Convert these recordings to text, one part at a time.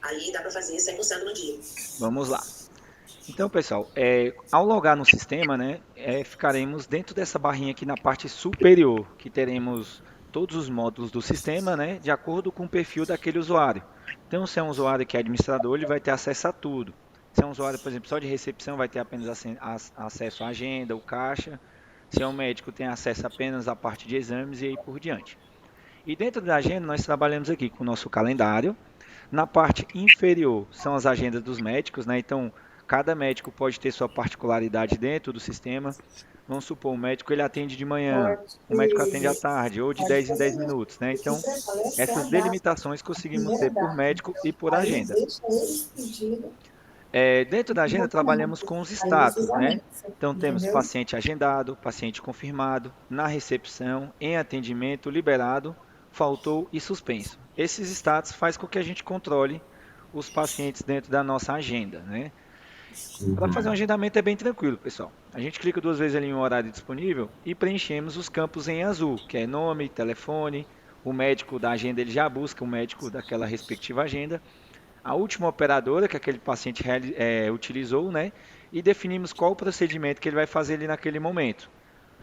Aí dá para fazer 100% no dia. Vamos lá. Então, pessoal, ao logar no sistema, né, ficaremos dentro dessa barrinha aqui na parte superior, que teremos todos os módulos do sistema, né, de acordo com o perfil daquele usuário. Então, se é um usuário que é administrador, ele vai ter acesso a tudo. Se é um usuário, por exemplo, só de recepção, vai ter apenas acesso à agenda, o caixa. Se é um médico, tem acesso apenas à parte de exames e aí por diante. E dentro da agenda, nós trabalhamos aqui com o nosso calendário. Na parte inferior são as agendas dos médicos, né? Então, cada médico pode ter sua particularidade dentro do sistema. Vamos supor, o médico ele atende de manhã, o médico atende à tarde, ou de 10 em 10 minutos, né? Então, essas delimitações conseguimos ter por médico e por agenda. Dentro da agenda, trabalhamos com os status, né? Então, temos paciente agendado, paciente confirmado, na recepção, em atendimento, liberado, faltou e suspenso. Esses status faz com que a gente controle os pacientes dentro da nossa agenda, né? Para fazer um agendamento é bem tranquilo, pessoal. A gente clica duas vezes ali em um horário disponível e preenchemos os campos em azul, que é nome, telefone, o médico da agenda ele já busca o médico daquela respectiva agenda, a última operadora que aquele paciente utilizou, né? E definimos qual o procedimento que ele vai fazer ali naquele momento.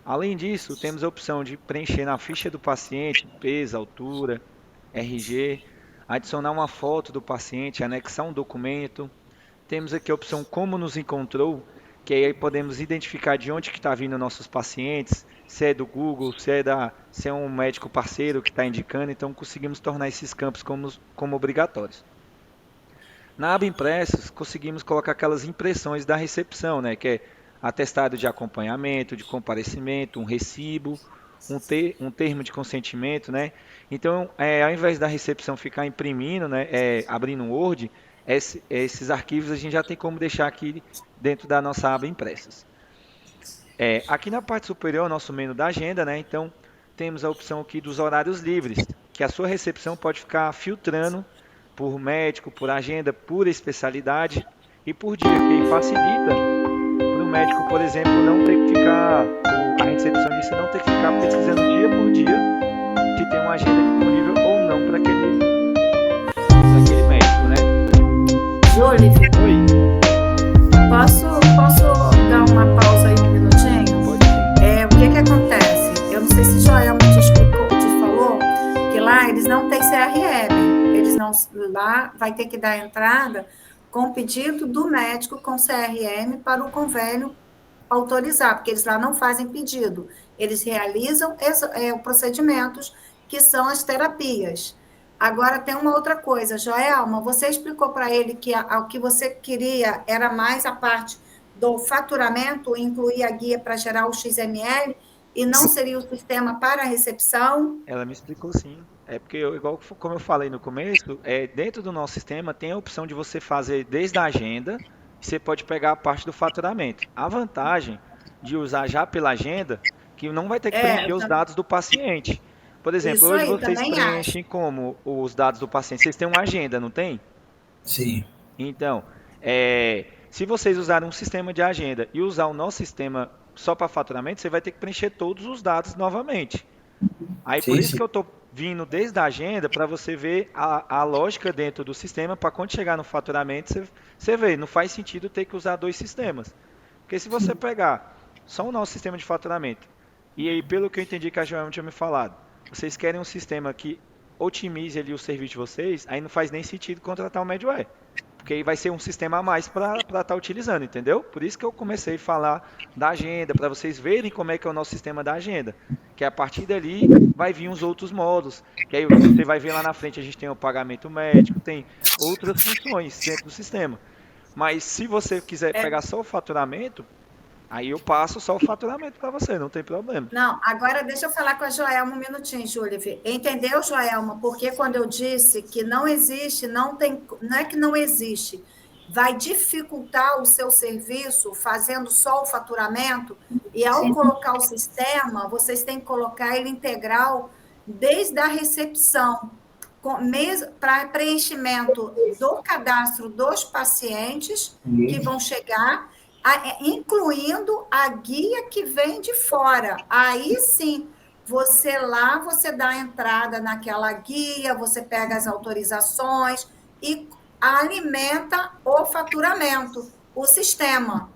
Além disso, temos a opção de preencher na ficha do paciente peso, altura, RG, adicionar uma foto do paciente, anexar um documento. Temos aqui a opção como nos encontrou, que aí podemos identificar de onde que está vindo nossos pacientes, se é do Google, se é um médico parceiro que está indicando, então conseguimos tornar esses campos como obrigatórios. Na aba impressos, conseguimos colocar aquelas impressões da recepção, né, que é atestado de acompanhamento, de comparecimento, um recibo, um termo de consentimento, né? Então, ao invés da recepção ficar imprimindo, né, abrindo um Word, esses arquivos a gente já tem como deixar aqui dentro da nossa aba impressas. Aqui na parte superior, nosso menu da agenda, né? Então, temos a opção aqui dos horários livres, que a sua recepção pode ficar filtrando por médico, por agenda, por especialidade e por dia, que aí facilita para o médico, por exemplo, não ter que ficar, a recepcionista não ter que ficar pesquisando dia por dia se tem uma agenda disponível ou não para aquele médico, né? Júlio, Oi, posso dar uma pausa aí um minutinho? pode sim. O que que acontece? Eu não sei se Joelma te explicou, te falou, que lá eles não têm CRM. Eles não, lá vai ter que dar entrada com pedido do médico com CRM para o convênio autorizar, porque eles lá não fazem pedido. Eles realizam procedimentos que são as terapias. Agora tem uma outra coisa, Joelma, você explicou para ele que o que você queria era mais a parte do faturamento, incluir a guia para gerar o XML, e não seria o sistema para a recepção? Ela me explicou sim. É porque, igual como eu falei no começo, dentro do nosso sistema tem a opção de você fazer desde a agenda, e você pode pegar a parte do faturamento. A vantagem de usar já pela agenda, que não vai ter que preencher os dados do paciente. Por exemplo, Isso hoje aí, vocês também acho. preenchem como os dados do paciente? Vocês têm uma agenda, não tem? Sim. Então, se vocês usarem um sistema de agenda e usar o nosso sistema só para faturamento, você vai ter que preencher todos os dados novamente. Aí por Sim, isso sim. que eu estou vindo desde a agenda para você ver a lógica dentro do sistema, para quando chegar no faturamento, você vê, não faz sentido ter que usar dois sistemas. Porque se você pegar só o nosso sistema de faturamento, e aí pelo que eu entendi que a Joelma tinha me falado, vocês querem um sistema que otimize ali o serviço de vocês, aí não faz nem sentido contratar o Medware. Porque aí vai ser um sistema a mais para estar utilizando, entendeu? Por isso que eu comecei a falar da agenda, para vocês verem como é que é o nosso sistema da agenda. Que a partir dali vai vir os outros modos. Que aí você vai ver lá na frente, a gente tem o pagamento médico, tem outras funções dentro do sistema. Mas se você quiser pegar só o faturamento, aí eu passo só o faturamento para você, não tem problema. Não, agora deixa eu falar com a Joelma um minutinho, Júlia. Entendeu, Joelma? Porque quando eu disse que não existe, não tem, não é que não existe, vai dificultar o seu serviço fazendo só o faturamento, e ao colocar o sistema, vocês têm que colocar ele integral desde a recepção, para preenchimento do cadastro dos pacientes que vão chegar, incluindo a guia que vem de fora. Aí sim, você dá a entrada naquela guia, você pega as autorizações e alimenta o faturamento, o sistema.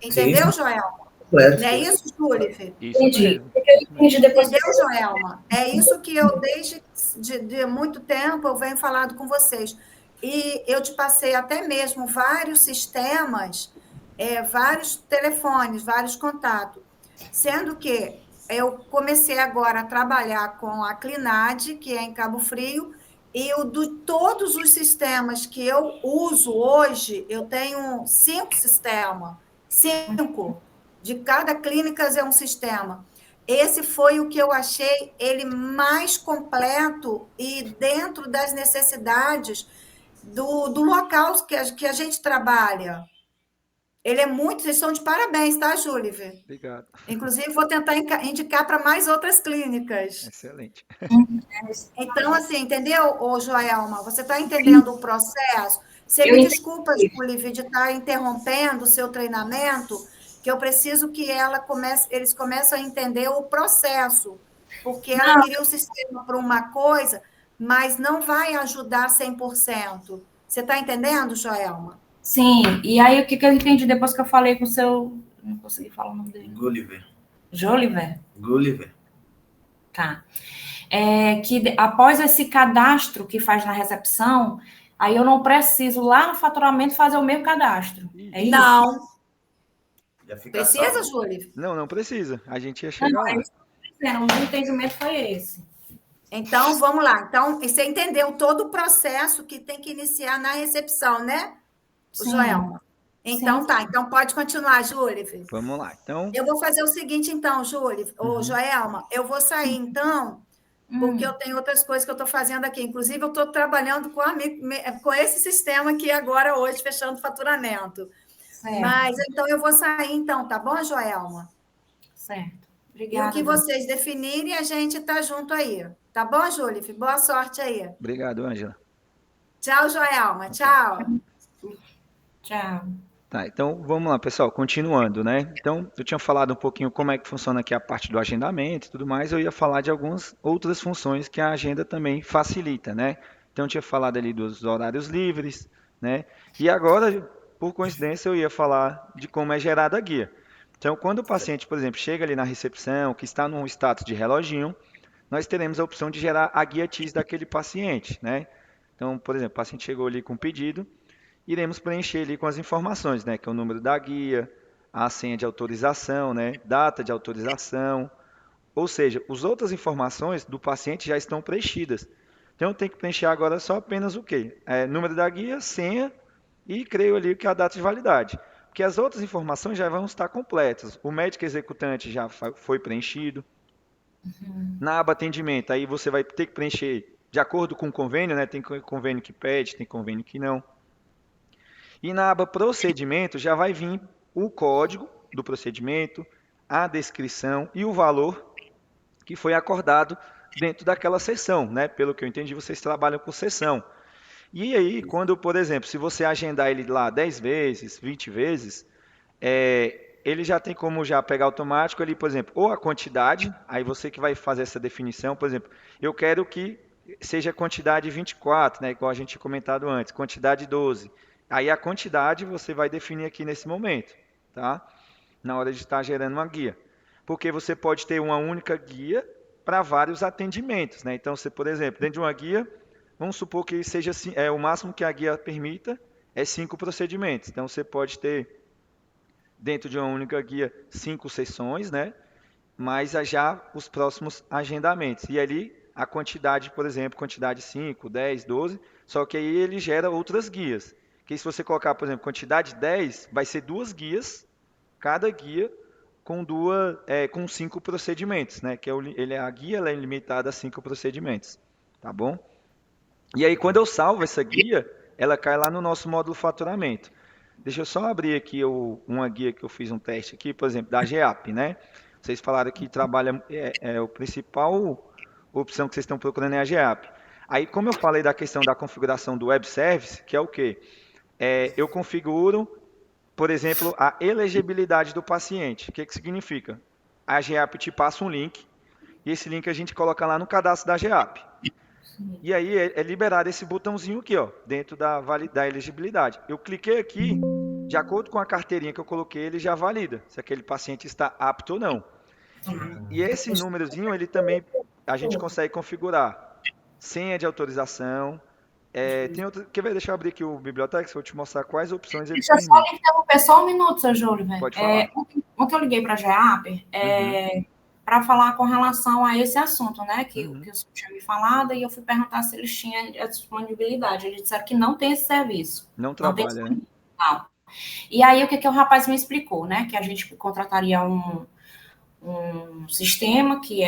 Entendeu, Sim, Joelma? completo. Não é isso, Júlia? Isso Entendi. mesmo. Porque eu entendi depois. Entendeu, Joelma? É isso que eu, desde de muito tempo, eu venho falando com vocês. E eu te passei até mesmo vários sistemas, vários telefones, vários contatos. Sendo que eu comecei agora a trabalhar com a Clinad, que é em Cabo Frio, e todos os sistemas que eu uso hoje, eu tenho 5 sistemas. 5. De cada clínica é um sistema. Esse foi o que eu achei ele mais completo e dentro das necessidades do local que a gente trabalha. Ele é muito, vocês estão de parabéns, tá, Júlia? Obrigado. Inclusive, vou tentar indicar para mais outras clínicas. Excelente. Então, assim, entendeu, ô Joelma? Você está entendendo o processo? Você me desculpa, Júlia, de estar interrompendo o seu treinamento, que eu preciso que eles comecem a entender o processo, porque ela queria o sistema para uma coisa, mas não vai ajudar 100%. Você está entendendo, Joelma? Sim, e aí o que eu entendi depois que eu falei com o seu... Não consegui falar o nome dele. Gulliver. Joliver? Gulliver. Tá. Que após esse cadastro que faz na recepção, aí eu não preciso lá no faturamento fazer o mesmo cadastro. É isso? Não. Já fica Precisa, salvo. Júlia? Não precisa. A gente ia chegar lá. O meu entendimento foi esse. Então, vamos lá. Então, você entendeu todo o processo que tem que iniciar na recepção, né, Sim. Joelma? Então, Sim. tá. Então, pode continuar, Júlia. Vamos lá. Então, Eu vou fazer o seguinte, então, Júlia, ou Joelma, eu vou sair, então, porque eu tenho outras coisas que eu estou fazendo aqui. Inclusive, eu estou trabalhando com esse sistema aqui agora, hoje, fechando o faturamento. Certo. Mas, então, eu vou sair, então, tá bom, Joelma? Certo. E Obrigada. o que vocês definirem, a gente tá junto aí. Tá bom, Júlia? Boa sorte aí. obrigado, Ângela. Tchau, Joelma. Tchau. Tchau. Tá, então vamos lá, pessoal, continuando, né? Então, eu tinha falado um pouquinho como é que funciona aqui a parte do agendamento e tudo mais, eu ia falar de algumas outras funções que a agenda também facilita, né? Então, eu tinha falado ali dos horários livres, né? E agora, por coincidência, eu ia falar de como é gerada a guia. Então, quando o paciente, por exemplo, chega ali na recepção, que está num status de reloginho, nós teremos a opção de gerar a guia TIS daquele paciente, né? Então, por exemplo, o paciente chegou ali com um pedido, iremos preencher ali com as informações, né? Que é o número da guia, a senha de autorização, né? Data de autorização, ou seja, as outras informações do paciente já estão preenchidas. Então, eu tenho que preencher agora só apenas o quê? Número da guia, senha e creio ali que é a data de validade. Porque as outras informações já vão estar completas. O médico executante já foi preenchido. Na aba atendimento, aí você vai ter que preencher de acordo com o convênio, né? Tem convênio que pede, tem convênio que não. E na aba procedimento já vai vir o código do procedimento, a descrição e o valor que foi acordado dentro daquela sessão, né? Pelo que eu entendi, vocês trabalham por sessão. E aí, quando, por exemplo, se você agendar ele lá 10 vezes, 20 vezes, ele já tem como já pegar automático ali, por exemplo, ou a quantidade, aí você que vai fazer essa definição, por exemplo, eu quero que seja quantidade 24, né? Igual a gente tinha comentado antes, quantidade 12. Aí a quantidade você vai definir aqui nesse momento, tá? Na hora de estar gerando uma guia. Porque você pode ter uma única guia para vários atendimentos, né? Então, você, por exemplo, dentro de uma guia, vamos supor que seja o máximo que a guia permita é 5 procedimentos. Então, você pode ter dentro de uma única guia 5 sessões, né? Mas já os próximos agendamentos. E ali a quantidade, por exemplo, quantidade 5, 10, 12, só que aí ele gera outras guias. Que se você colocar, por exemplo, quantidade 10, vai ser 2 guias, cada guia com 5 procedimentos, né? Que a guia ela é limitada a 5 procedimentos, tá bom? E aí quando eu salvo essa guia, ela cai lá no nosso módulo faturamento. Deixa eu só abrir aqui uma guia que eu fiz um teste aqui, por exemplo, da GEAP, né? Vocês falaram que trabalha, o principal opção que vocês estão procurando é a GEAP. Aí, como eu falei da questão da configuração do web service, que é o quê? Eu configuro, por exemplo, a elegibilidade do paciente. O que significa? A GEAP te passa um link, e esse link a gente coloca lá no cadastro da GEAP. E aí é liberado esse botãozinho aqui, ó, dentro da elegibilidade. Eu cliquei aqui, de acordo com a carteirinha que eu coloquei, ele já valida se aquele paciente está apto ou não. E esse númerozinho, ele também, a gente consegue configurar senha de autorização. Tem outra, quer ver? Deixa eu abrir aqui o Bibliotex, vou te mostrar quais opções ele Deixa eu só permite. lhe interromper só um minuto, seu Júlio. Pode falar. Ontem eu liguei para a GEAP para falar com relação a esse assunto, né? Que o senhor tinha me falado, e eu fui perguntar se eles tinham a disponibilidade. Eles disseram que não tem esse serviço. Não trabalha, né? Não. E aí, o que o rapaz me explicou, né? Que a gente contrataria um sistema que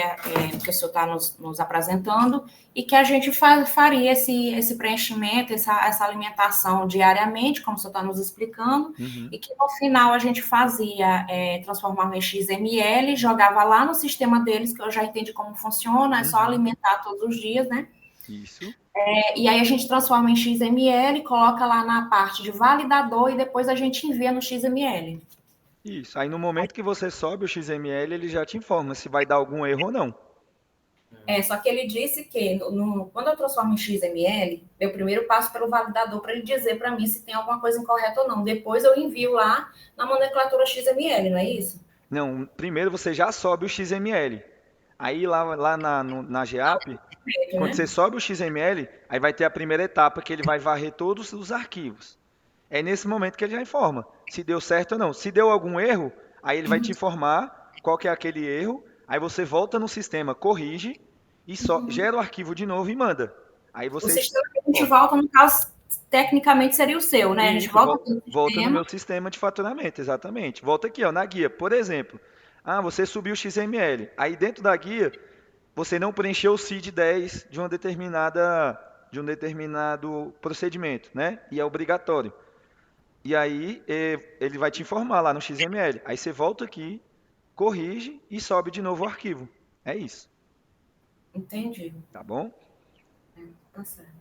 que o senhor está nos apresentando, e que a gente faria esse preenchimento, essa alimentação diariamente, como o senhor está nos explicando, e que no final a gente fazia, transformava em XML, jogava lá no sistema deles, que eu já entendi como funciona, é só alimentar todos os dias, né? Isso. E aí a gente transforma em XML, coloca lá na parte de validador, e depois a gente envia no XML. Isso. Aí no momento que você sobe o XML, ele já te informa se vai dar algum erro ou não. Só que ele disse que quando eu transformo em XML, eu primeiro passo pelo validador para ele dizer para mim se tem alguma coisa incorreta ou não. Depois eu envio lá na nomenclatura XML, não é isso? Não, primeiro você já sobe o XML. Aí lá na GEAP, quando você sobe o XML, aí vai ter a primeira etapa que ele vai varrer todos os arquivos. É nesse momento que ele já informa se deu certo ou não. Se deu algum erro, aí ele vai te informar qual que é aquele erro, aí você volta no sistema, corrige e só gera o arquivo de novo e manda. Aí você... O sistema que a gente volta, no caso, tecnicamente seria o seu, né? A gente volta no meu sistema de faturamento, exatamente. Volta aqui, ó, na guia. Por exemplo, você subiu o XML. Aí dentro da guia, você não preencheu o CID 10 de um determinado procedimento, né? E é obrigatório. E aí ele vai te informar lá no XML. Aí você volta aqui, corrige e sobe de novo o arquivo. É isso. Entendi. Tá bom? Tá certo.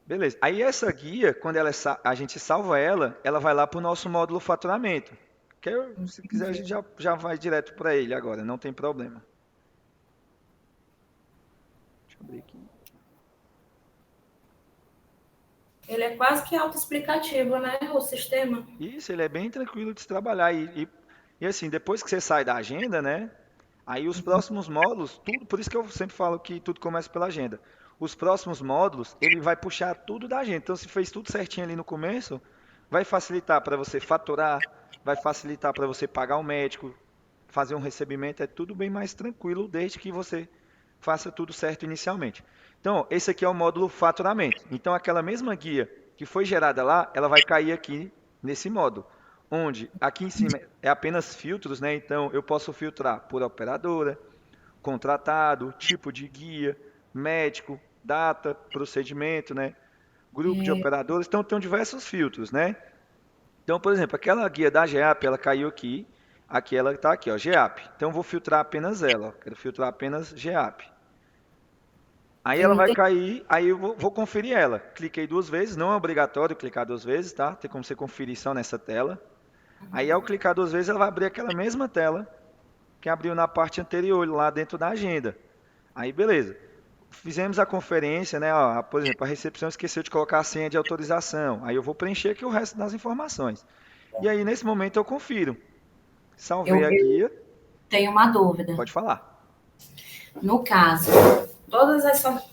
Beleza. Aí essa guia, quando a gente salva ela vai lá para o nosso módulo faturamento. Se quiser, a gente já vai direto para ele agora, não tem problema. Deixa eu abrir aqui. Ele é quase que autoexplicativo, né, o sistema? Isso, ele é bem tranquilo de se trabalhar. E assim, depois que você sai da agenda, né? Aí os próximos módulos, por isso que eu sempre falo que tudo começa pela agenda. Os próximos módulos, ele vai puxar tudo da agenda. Então, se fez tudo certinho ali no começo, vai facilitar para você faturar, vai facilitar para você pagar o médico, fazer um recebimento, é tudo bem mais tranquilo, desde que você faça tudo certo inicialmente. Então, esse aqui é o módulo faturamento. Então, aquela mesma guia que foi gerada lá, ela vai cair aqui nesse módulo, onde aqui em cima é apenas filtros, né? Então, eu posso filtrar por operadora, contratado, tipo de guia, médico, data, procedimento, né? Grupo de operadores. Então, tem diversos filtros, né? Então, por exemplo, aquela guia da GEAP, ela caiu aqui. Aqui ela está aqui, ó, GEAP. Então, eu vou filtrar apenas ela. Ó. Quero filtrar apenas GEAP. Aí ela vai cair, aí eu vou conferir ela. Cliquei 2 vezes, não é obrigatório clicar 2 vezes, tá? Tem como você conferir só nessa tela. Aí ao clicar 2 vezes, ela vai abrir aquela mesma tela que abriu na parte anterior, lá dentro da agenda. Aí beleza. Fizemos a conferência, né? Ó, por exemplo, a recepção esqueceu de colocar a senha de autorização. Aí eu vou preencher aqui o resto das informações. E aí nesse momento eu confiro. Salvei a guia. Tenho uma dúvida. Pode falar. No caso, todas essas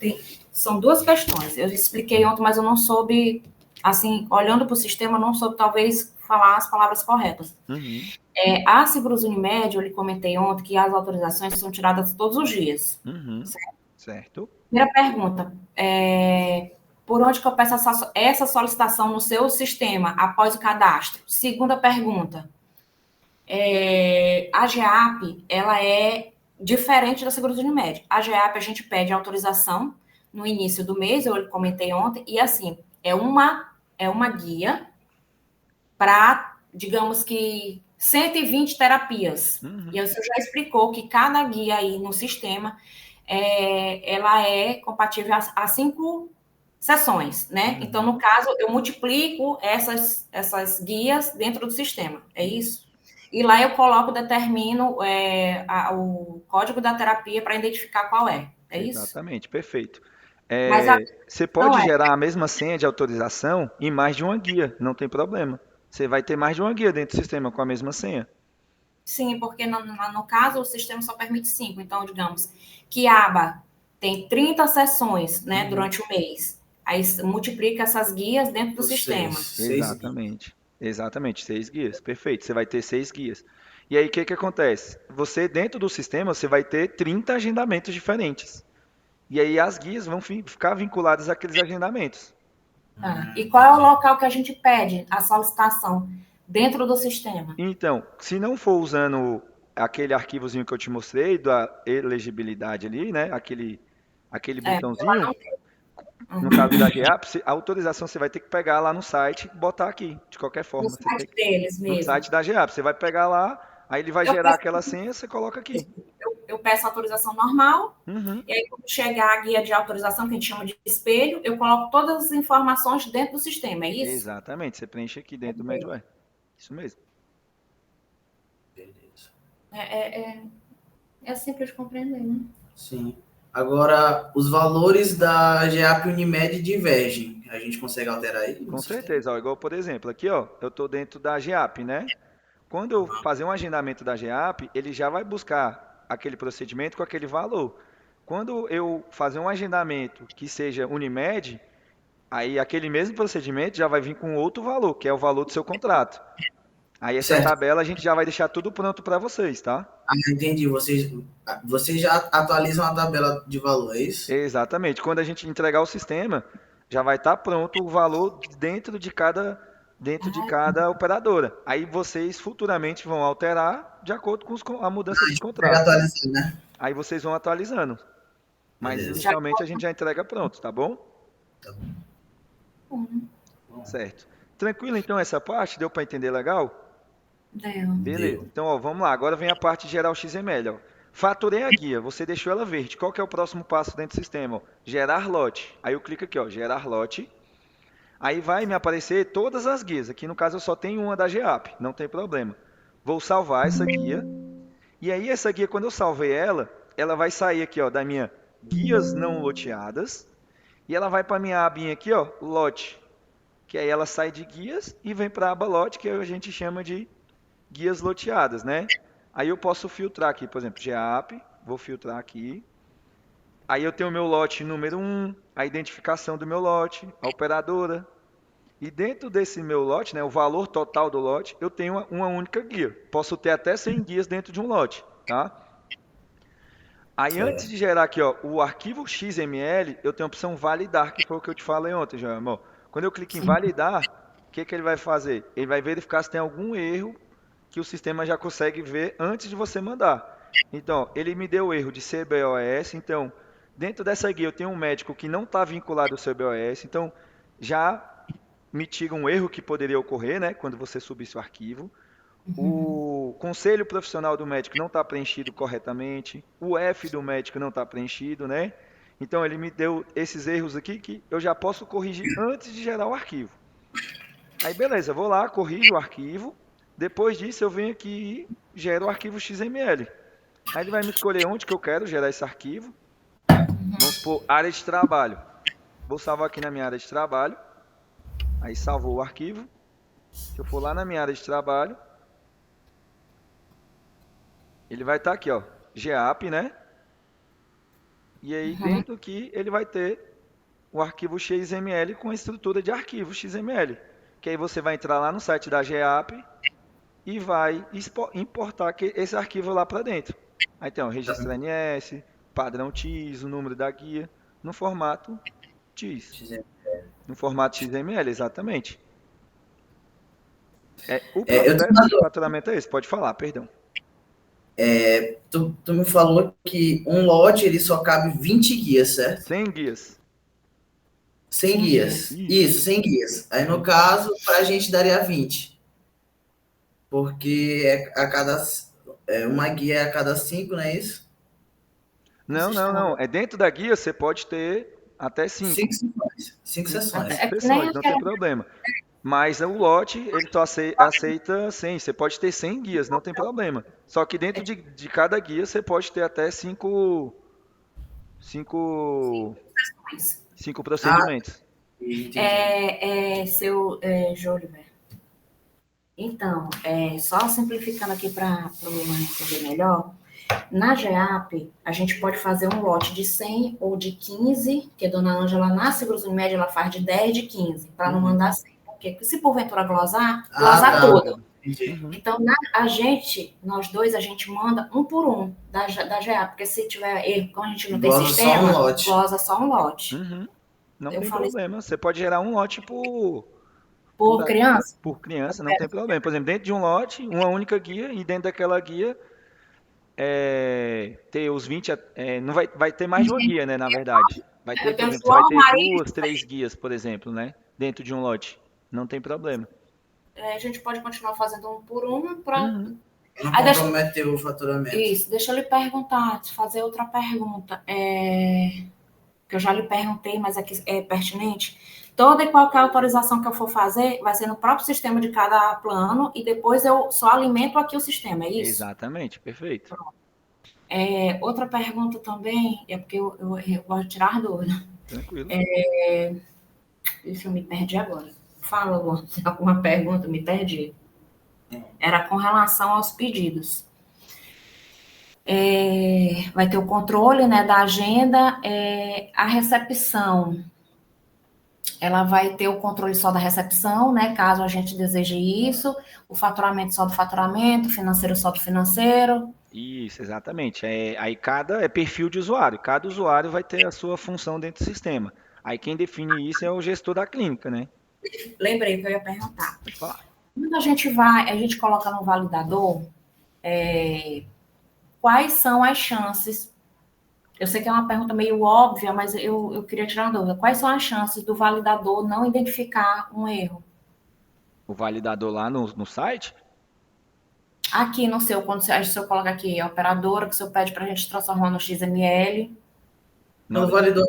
são 2 questões. Eu expliquei ontem, mas eu não soube, assim, olhando para o sistema, eu não soube talvez falar as palavras corretas. A Seguros Unimed, eu lhe comentei ontem que as autorizações são tiradas todos os dias. Certo. Primeira pergunta, por onde que eu peço essa solicitação no seu sistema após o cadastro? Segunda pergunta, a GEAP, ela é diferente da Seguros Unimed. A GEAP, a gente pede autorização no início do mês, eu comentei ontem, e assim, é uma guia para, digamos que, 120 terapias. E o senhor já explicou que cada guia aí no sistema, ela é compatível a 5 sessões, né? Então, no caso, eu multiplico essas guias dentro do sistema, é isso? E lá eu determino o código da terapia para identificar qual é. É isso? Exatamente, perfeito. Mas a Você questão pode é, gerar a mesma senha de autorização em mais de uma guia, não tem problema. Você vai ter mais de uma guia dentro do sistema com a mesma senha. sim, porque no caso o sistema só permite 5. Então, digamos que a aba tem 30 sessões, né, durante o mês. Aí multiplica essas guias dentro do Por sistema. seis guias. Exatamente, 6 guias, perfeito. Você vai ter 6 guias. E aí, o que que acontece? Você, dentro do sistema, você vai ter 30 agendamentos diferentes. E aí, as guias vão ficar vinculadas àqueles agendamentos. Tá. E qual é o local que a gente pede a solicitação dentro do sistema? Então, se não for usando aquele arquivozinho que eu te mostrei, da elegibilidade ali, né? Aquele botãozinho, no caso da GAP, a autorização você vai ter que pegar lá no site e botar aqui, de qualquer No forma. site deles No mesmo. site da GAP, você vai pegar lá, aí ele vai Eu gerar peço, aquela senha, você coloca aqui. eu peço autorização normal, Uhum. e aí quando chegar a guia de autorização, que a gente chama de espelho, eu coloco todas as informações dentro do sistema, é isso? Exatamente, você preenche aqui dentro do Medware. Isso mesmo. Beleza. É simples de compreender, né? Sim. Agora, os valores da GAP Unimed divergem. A gente consegue alterar aí no Com sistema? certeza, ó, igual por exemplo, aqui ó, eu estou dentro da GAP, né? Quando eu fazer um agendamento da GAP, ele já vai buscar aquele procedimento com aquele valor. Quando eu fazer um agendamento que seja Unimed, aí aquele mesmo procedimento já vai vir com outro valor, que é o valor do seu contrato. Aí essa Certo. tabela a gente já vai deixar tudo pronto para vocês, tá? Ah, entendi. Vocês já atualizam a tabela de valor, é isso? Exatamente. Quando a gente entregar o sistema, já vai estar pronto o valor dentro de cada operadora. Aí vocês futuramente vão alterar de acordo com a mudança dos Pega contratos. atualizando, né? Aí vocês vão atualizando. Mas Beleza. inicialmente a gente já entrega pronto, tá bom? Tá Bom, bom. Certo. Tranquilo então essa parte? Deu para entender legal? deu. Beleza. Deu. Então, ó, vamos lá. Agora vem a parte de gerar o XML. Ó. Faturei a guia, você deixou ela verde. Qual que é o próximo passo dentro do sistema? Ó? Gerar lote. Aí eu clico aqui, ó, gerar lote. Aí vai me aparecer todas as guias. Aqui no caso eu só tenho uma da GAP, não tem problema. Vou salvar essa guia. E aí essa guia, quando eu salvei ela, ela vai sair aqui, ó, da minha guias não loteadas. E ela vai para minha abinha aqui, ó, lote. Que aí ela sai de guias e vem para a aba lote, que a gente chama de guias loteadas, né? Aí eu posso filtrar aqui, por exemplo, GAP, vou filtrar aqui. Aí eu tenho o meu lote número 1, a identificação do meu lote, a operadora. E dentro desse meu lote, né, o valor total do lote, eu tenho uma única guia. Posso ter até 100 guias dentro de um lote, tá? Aí antes de gerar aqui, ó, o arquivo XML, eu tenho a opção validar, que foi o que eu te falei ontem, João. Amor. Quando eu clico em validar, o que que ele vai fazer? Ele vai verificar se tem algum erro que o sistema já consegue ver antes de você mandar. Então, ele me deu o erro de CBOS, então, dentro dessa guia eu tenho um médico que não está vinculado ao CBOS, então já me tira um erro que poderia ocorrer, né, quando você subisse o arquivo. O conselho profissional do médico não está preenchido corretamente, o F do médico não está preenchido, né? Então ele me deu esses erros aqui que eu já posso corrigir antes de gerar o arquivo. Aí beleza, vou lá, corrijo o arquivo. Depois disso eu venho aqui e gero o arquivo XML. Aí ele vai me escolher onde que eu quero gerar esse arquivo. Vamos supor, área de trabalho. Vou salvar aqui na minha área de trabalho. Aí salvou o arquivo. Se eu for lá na minha área de trabalho, ele vai estar aqui, ó, GAP, né? E aí dentro aqui ele vai ter o arquivo XML com a estrutura de arquivo XML. Que aí você vai entrar lá no site da GAP e vai importar esse arquivo lá para dentro. Aí tem o registro NS, padrão TIS, o número da guia, no formato TIS. No formato XML, exatamente. O processo de faturamento é esse, pode falar, perdão. Tu me falou que um lote ele só cabe 20 guias, certo? 100 guias. 100 guias. Isso, 100 guias. Aí no caso, para a gente daria 20. Porque uma guia é a cada 5, não é isso? Não. É dentro da guia você pode ter até 5. 5 sessões. 5 sessões. Não tem problema. Mas o lote, ele só aceita 100. Você pode ter 100 guias, não tem problema. Só que dentro de cada guia você pode ter até 5 5 procedimentos. Entendi. Joliver. Então, só simplificando aqui para o Luan entender melhor, na GEAP, a gente pode fazer um lote de 100 ou de 15, que a dona Ângela, na Seguros Unimed, ela faz de 10, de 15, para não mandar 100. Porque se porventura glosar tá. tudo. Entendi. Então, nós dois, a gente manda um por um da GEAP, porque se tiver erro, como a gente não tem Glosa sistema, só um lote. glosa só um lote. Não Eu tem falei problema. Você pode gerar um lote por criança? Por criança, não tem problema. Por exemplo, dentro de um lote, uma única guia, e dentro daquela guia, ter os 20, não vai ter mais de uma guia, né, na verdade. Vai ter, por exemplo, você vai ter 2, 3 guias, por exemplo, né, dentro de um lote. Não tem problema. A gente pode continuar fazendo um por um para... Não comprometer o faturamento. Isso, deixa eu lhe perguntar, fazer outra pergunta. Que eu já lhe perguntei, mas aqui é pertinente. Toda e qualquer autorização que eu for fazer vai ser no próprio sistema de cada plano e depois eu só alimento aqui o sistema, é isso? Exatamente, perfeito. Outra pergunta também, porque eu gosto de tirar dúvida. Tranquilo. Isso eu me perdi agora. Fala, Luan, se alguma pergunta, me perdi. Era com relação aos pedidos. Vai ter o controle, né, da agenda, a recepção. Ela vai ter o controle só da recepção, né, caso a gente deseje isso, o faturamento só do faturamento, o financeiro só do financeiro. Isso, exatamente. Aí é perfil de usuário. Cada usuário vai ter a sua função dentro do sistema. Aí quem define isso é o gestor da clínica, né? Lembrei que eu ia perguntar. Pode falar. Quando a gente coloca no validador, quais são as chances? Eu sei que é uma pergunta meio óbvia, mas eu queria tirar uma dúvida. Quais são as chances do validador não identificar um erro? O validador lá no site? Aqui no seu, quando se eu colocar aqui a operadora, que o senhor pede para a gente transformar no XML. No validador,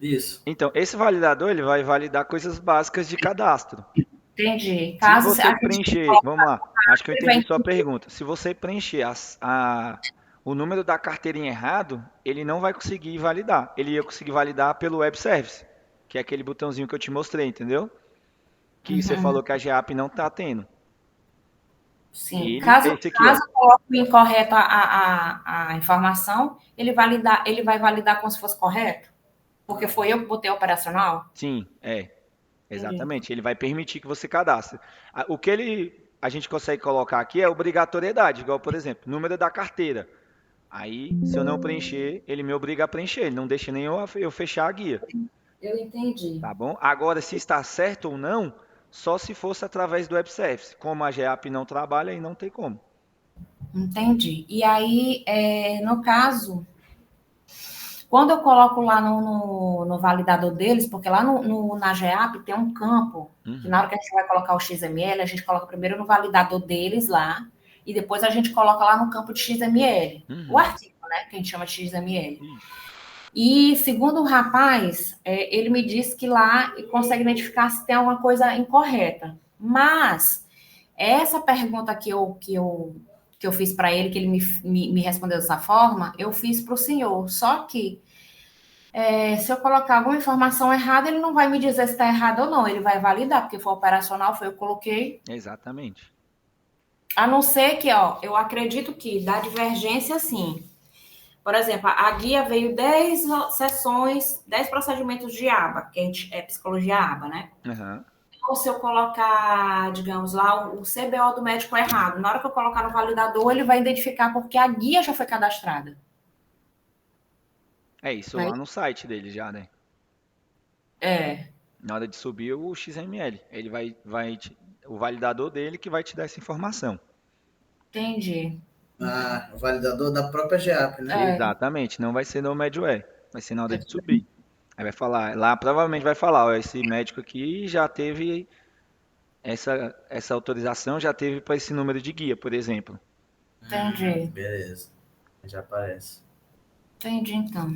isso. Então, esse validador, ele vai validar coisas básicas de cadastro. Entendi. Se você preencher, vamos lá, acho que eu entendi sua pergunta. Se você preencher o número da carteirinha errado, ele não vai conseguir validar. Ele ia conseguir validar pelo Web Service, que é aquele botãozinho que eu te mostrei, entendeu? Que você falou que a GEAP não está tendo. Sim, caso eu coloque incorreto a informação, ele vai validar como se fosse correto? Porque foi eu que botei operacional? Sim, exatamente. Ele vai permitir que você cadastre. O que a gente consegue colocar aqui é obrigatoriedade, igual, por exemplo, número da carteira. Aí, se eu não preencher, ele me obriga a preencher, ele não deixa nem eu fechar a guia. Eu entendi. Tá bom? Agora, se está certo ou não, só se fosse através do Web Service. Como a GEAP não trabalha, aí não tem como. Entendi. E aí, no caso, quando eu coloco lá no validador deles, porque lá na GEAP tem um campo, que na hora que a gente vai colocar o XML, a gente coloca primeiro no validador deles lá, e depois a gente coloca lá no campo de XML, o artigo, né, que a gente chama de XML. E, segundo o rapaz, ele me disse que lá consegue identificar se tem alguma coisa incorreta. Mas, essa pergunta que eu fiz para ele, que ele me respondeu dessa forma, eu fiz para o senhor. Só que, se eu colocar alguma informação errada, ele não vai me dizer se está errado ou não. Ele vai validar, porque foi operacional, foi eu coloquei. Exatamente. A não ser que, eu acredito que dá divergência, sim. Por exemplo, a guia veio 10 sessões, 10 procedimentos de aba, que a gente é psicologia aba, né? Ou se eu colocar, digamos lá, o CBO do médico errado, na hora que eu colocar no validador, ele vai identificar porque a guia já foi cadastrada. Isso lá no site dele já, né? Na hora de subir o XML, ele o validador dele que vai te dar essa informação. Entendi. O validador da própria GEAP, né? Exatamente, não vai ser no Medware, vai ser na hora de subir. Aí vai falar, lá provavelmente vai falar, esse médico aqui já teve essa autorização, já teve para esse número de guia, por exemplo. Entendi. Beleza, já aparece. Entendi, então.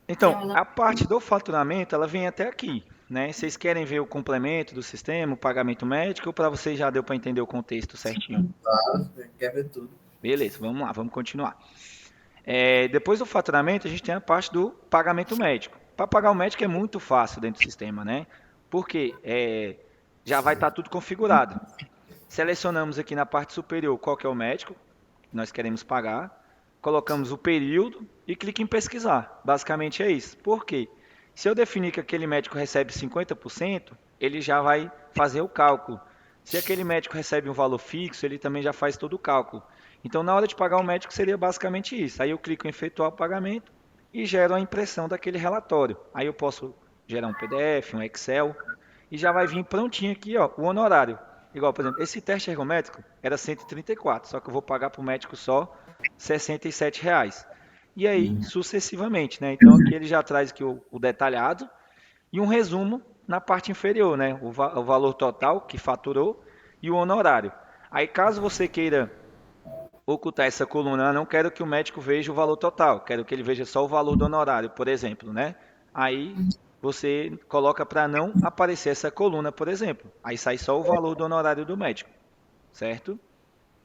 Então, a parte do faturamento, ela vem até aqui, né? Vocês querem ver o complemento do sistema, o pagamento médico, ou para vocês já deu para entender o contexto certinho? Claro, quer ver tudo. Beleza, vamos lá, vamos continuar. Depois do faturamento, a gente tem a parte do pagamento médico. Para pagar o médico é muito fácil dentro do sistema, né? Porque já vai estar tudo configurado. Selecionamos aqui na parte superior qual que é o médico que nós queremos pagar, colocamos o período e clique em pesquisar. Basicamente é isso. Por quê? Se eu definir que aquele médico recebe 50%, ele já vai fazer o cálculo. Se aquele médico recebe um valor fixo, ele também já faz todo o cálculo. Então, na hora de pagar o médico, seria basicamente isso. Aí eu clico em efetuar o pagamento e gero a impressão daquele relatório. Aí eu posso gerar um PDF, um Excel, e já vai vir prontinho aqui, ó, o honorário. Igual, por exemplo, esse teste ergométrico era 134, só que eu vou pagar para o médico só R$ 67. E aí, sucessivamente, né? Então, aqui ele já traz aqui o detalhado e um resumo na parte inferior, né? O valor total que faturou e o honorário. Aí, caso você queira ocultar essa coluna, não quero que o médico veja o valor total, quero que ele veja só o valor do honorário, por exemplo, né? Aí você coloca para não aparecer essa coluna, por exemplo. Aí sai só o valor do honorário do médico, certo?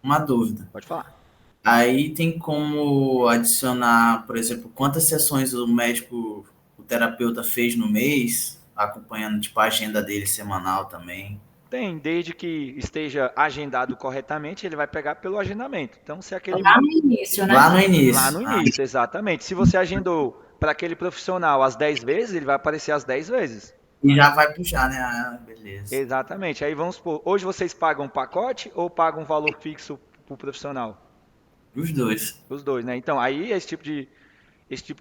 Uma dúvida. Pode falar. Aí tem como adicionar, por exemplo, quantas sessões o médico, o terapeuta fez no mês, acompanhando tipo a agenda dele semanal também. Tem, desde que esteja agendado corretamente, ele vai pegar pelo agendamento. Então, se aquele Lá no início, né? Lá no início. Lá no início, exatamente. Se você agendou para aquele profissional as 10 vezes, ele vai aparecer as 10 vezes. E já vai puxar, né? Ah, beleza. Exatamente. Aí vamos supor, hoje vocês pagam um pacote ou pagam um valor fixo para o profissional? Os dois. Os dois, né? Então, aí esse tipo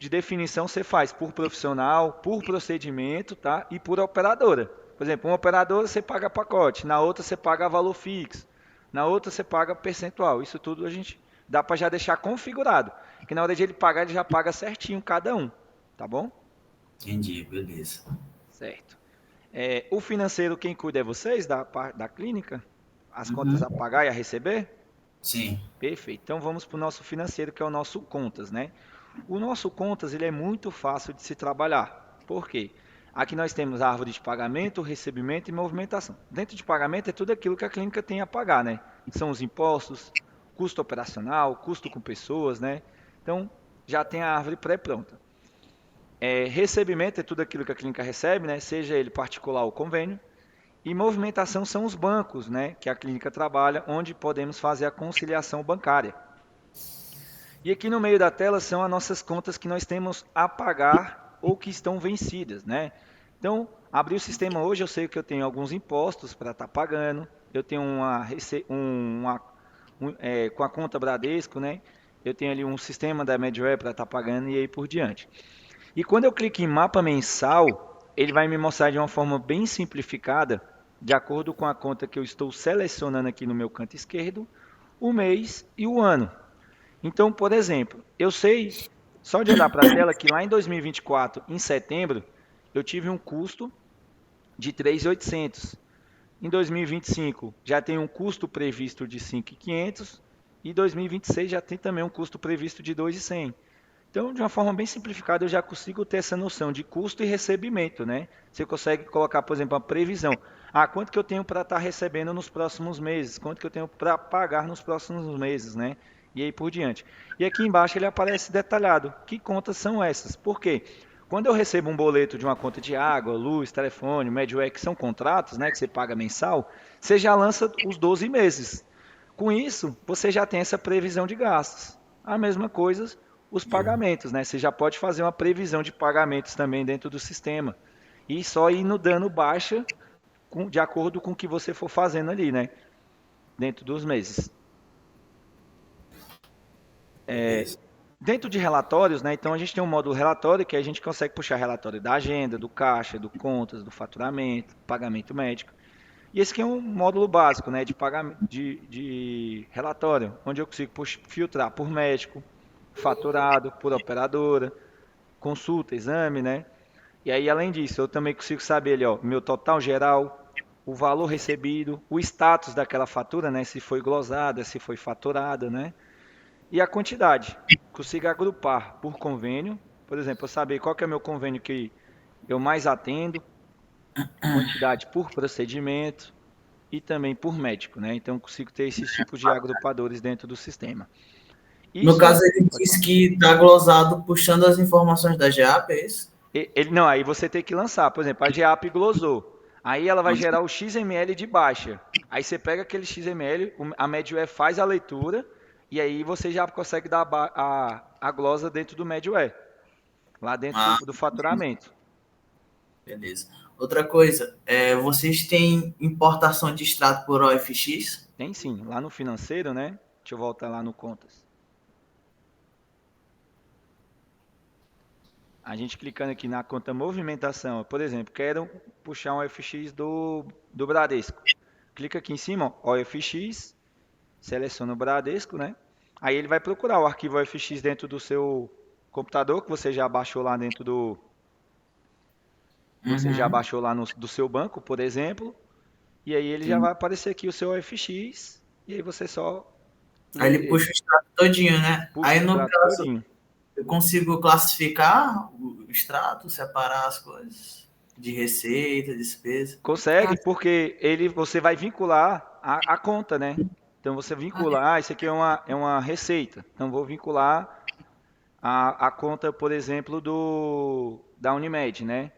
de definição você faz por profissional, por procedimento, tá? E por operadora. Por exemplo, uma operadora você paga pacote, na outra você paga valor fixo, na outra você paga percentual. Isso tudo a gente dá para já deixar configurado, que na hora de ele pagar, ele já paga certinho cada um, tá bom? Entendi, beleza. Certo. O financeiro, quem cuida é vocês, da clínica? As contas a pagar e a receber? Sim. Perfeito. Então vamos para o nosso financeiro, que é o nosso contas, né? O nosso contas ele é muito fácil de se trabalhar. Por quê? Aqui nós temos a árvore de pagamento, recebimento e movimentação. Dentro de pagamento é tudo aquilo que a clínica tem a pagar, né? São os impostos, custo operacional, custo com pessoas, né? Então já tem a árvore pré-pronta. Recebimento é tudo aquilo que a clínica recebe, né? Seja ele particular ou convênio. E movimentação são os bancos, né? Que a clínica trabalha, onde podemos fazer a conciliação bancária. E aqui no meio da tela são as nossas contas que nós temos a pagar ou que estão vencidas, né? Então, abrir o sistema hoje, eu sei que eu tenho alguns impostos para estar pagando, eu tenho com a conta Bradesco, né? Eu tenho ali um sistema da Medware para estar pagando e aí por diante. E quando eu clico em mapa mensal, ele vai me mostrar de uma forma bem simplificada, de acordo com a conta que eu estou selecionando aqui no meu canto esquerdo, o mês e o ano. Então, por exemplo, eu sei, só de olhar para a tela, que lá em 2024, em setembro, eu tive um custo de 3.800. Em 2025, já tem um custo previsto de 5.500 e 2026 já tem também um custo previsto de 2.100. Então, de uma forma bem simplificada, eu já consigo ter essa noção de custo e recebimento, né? Você consegue colocar, por exemplo, a previsão. Quanto que eu tenho para estar recebendo nos próximos meses? Quanto que eu tenho para pagar nos próximos meses, né? E aí por diante. E aqui embaixo ele aparece detalhado. Que contas são essas? Por quê? Quando eu recebo um boleto de uma conta de água, luz, telefone, Medware, que são contratos, né, que você paga mensal, você já lança os 12 meses. Com isso, você já tem essa previsão de gastos. A mesma coisa os pagamentos, né? Você já pode fazer uma previsão de pagamentos também dentro do sistema. E só ir no dando baixa de acordo com o que você for fazendo ali, né? Dentro dos meses. Dentro de relatórios, né? Então a gente tem um módulo relatório que a gente consegue puxar relatório da agenda, do caixa, do contas, do faturamento, pagamento médico. E esse aqui é um módulo básico, né? De pagamento, de relatório, onde eu consigo filtrar por médico, faturado, por operadora, consulta, exame, né? E aí, além disso, eu também consigo saber ali, ó, meu total geral, o valor recebido, o status daquela fatura, né? Se foi glosada, se foi faturada, né? E a quantidade. Consigo agrupar por convênio. Por exemplo, eu saber qual que é o meu convênio que eu mais atendo, quantidade por procedimento e também por médico, né? Então, consigo ter esses tipos de agrupadores dentro do sistema. No caso, ele disse que está glosado puxando as informações da GEAP, é isso? Não, aí você tem que lançar. Por exemplo, a GEAP glosou. Aí ela vai gerar o XML de baixa. Aí você pega aquele XML, a Medware faz a leitura, e aí você já consegue dar a glosa dentro do Medware. Lá dentro do faturamento. Beleza. Outra coisa, vocês têm importação de extrato por OFX? Tem sim. Lá no financeiro, né? Deixa eu voltar lá no contas. A gente clicando aqui na conta movimentação, por exemplo, quero puxar um OFX do Bradesco. Clica aqui em cima, ó, OFX, seleciona o Bradesco, né? Aí ele vai procurar o arquivo OFX dentro do seu computador, que você já baixou lá dentro do... Você já baixou lá do seu banco, por exemplo. E aí ele já vai aparecer aqui o seu OFX, e aí você só... Aí ele puxa o extrato todinho, né? Aí no caso, todinho. eu consigo classificar o extrato, separar as coisas de receita, despesa? Consegue, porque você vai vincular a conta, né? Então você vincula, isso aqui é uma receita. Então vou vincular a conta, por exemplo, da Unimed, né?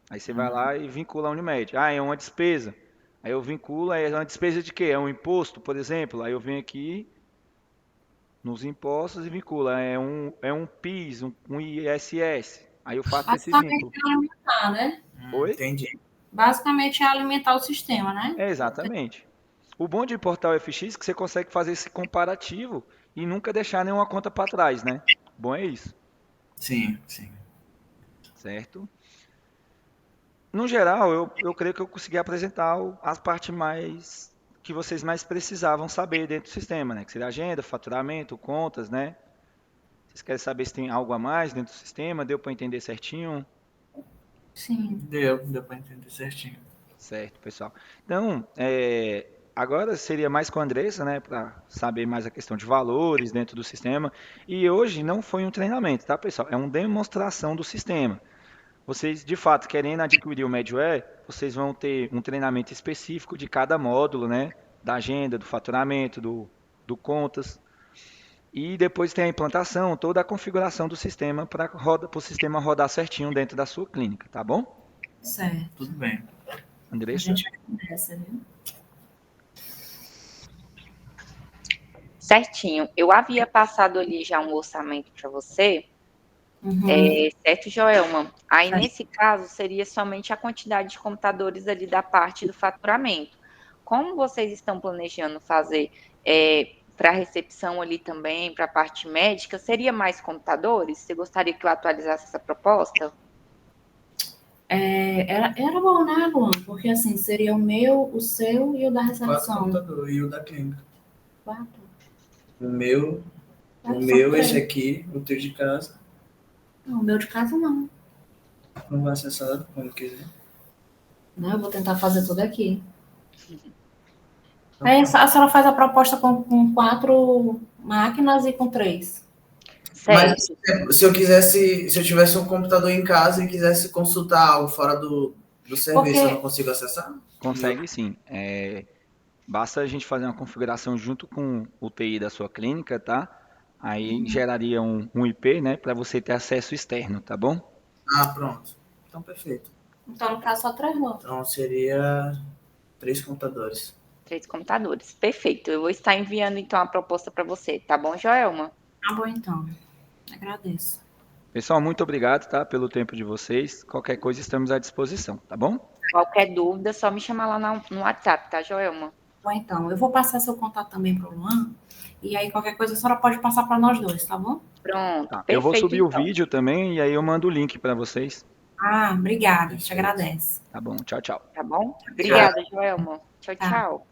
Aí você vai lá e vincula a Unimed. É uma despesa. Aí eu vinculo, é uma despesa de quê? É um imposto, por exemplo. Aí eu venho aqui nos impostos e vincula. É um PIS, um ISS. Aí eu faço esse vínculo. Basicamente é alimentar, né? Oi? Entendi. Basicamente é alimentar o sistema, né? Exatamente. O bom de importar o FX é que você consegue fazer esse comparativo e nunca deixar nenhuma conta para trás, né? Bom é isso. Sim, sim. Certo? No geral, eu creio que eu consegui apresentar as partes que vocês mais precisavam saber dentro do sistema, né? Que seria agenda, faturamento, contas, né? Vocês querem saber se tem algo a mais dentro do sistema? Deu para entender certinho? Sim. Deu para entender certinho. Certo, pessoal. Então, agora seria mais com a Andressa, né, para saber mais a questão de valores dentro do sistema. E hoje não foi um treinamento, tá, pessoal? É uma demonstração do sistema. Vocês, de fato, querendo adquirir o Medware, vocês vão ter um treinamento específico de cada módulo, né, da agenda, do faturamento, do contas. E depois tem a implantação, toda a configuração do sistema para o sistema rodar certinho dentro da sua clínica, tá bom? Certo. Tudo bem. A Andressa? gente começa, viu? Certinho. Eu havia passado ali já um orçamento para você, certo, Joelma? Aí, nesse caso, seria somente a quantidade de computadores ali da parte do faturamento. Como vocês estão planejando fazer para a recepção ali também, para a parte médica, seria mais computadores? Você gostaria que eu atualizasse essa proposta? Era bom, né, Luan? Porque assim, seria o meu, o seu e o da 4 recepção. computadores e o da clínica. 4. O meu, esse aqui, o teu de casa. Não, o meu de casa não. Não vai acessar quando quiser. Não, eu vou tentar fazer tudo aqui. Aí a senhora faz a proposta com 4 máquinas e com 3. Certo. Mas se eu tivesse um computador em casa e quisesse consultar algo fora do serviço, eu não consigo acessar? Consegue sim. Basta a gente fazer uma configuração junto com o TI da sua clínica, tá? Aí geraria um IP, né, para você ter acesso externo, tá bom? Pronto. Então, perfeito. Então, no caso, só 3 não. Então, seria 3 computadores. 3 computadores. Perfeito. Eu vou estar enviando, então, a proposta para você, tá bom, Joelma? Tá bom, então. Agradeço. Pessoal, muito obrigado, tá, pelo tempo de vocês. Qualquer coisa estamos à disposição, tá bom? Qualquer dúvida, só me chamar lá no WhatsApp, tá, Joelma? Bom, então, eu vou passar seu contato também para o Luan, e aí qualquer coisa a senhora pode passar para nós dois, tá bom? Pronto, Tá. perfeito. Eu vou subir então. o vídeo também e aí eu mando o link para vocês. Obrigada, te agradeço. Tá bom, tchau, tchau. Tá bom? Obrigada, Joelma. Tchau, Tá. tchau.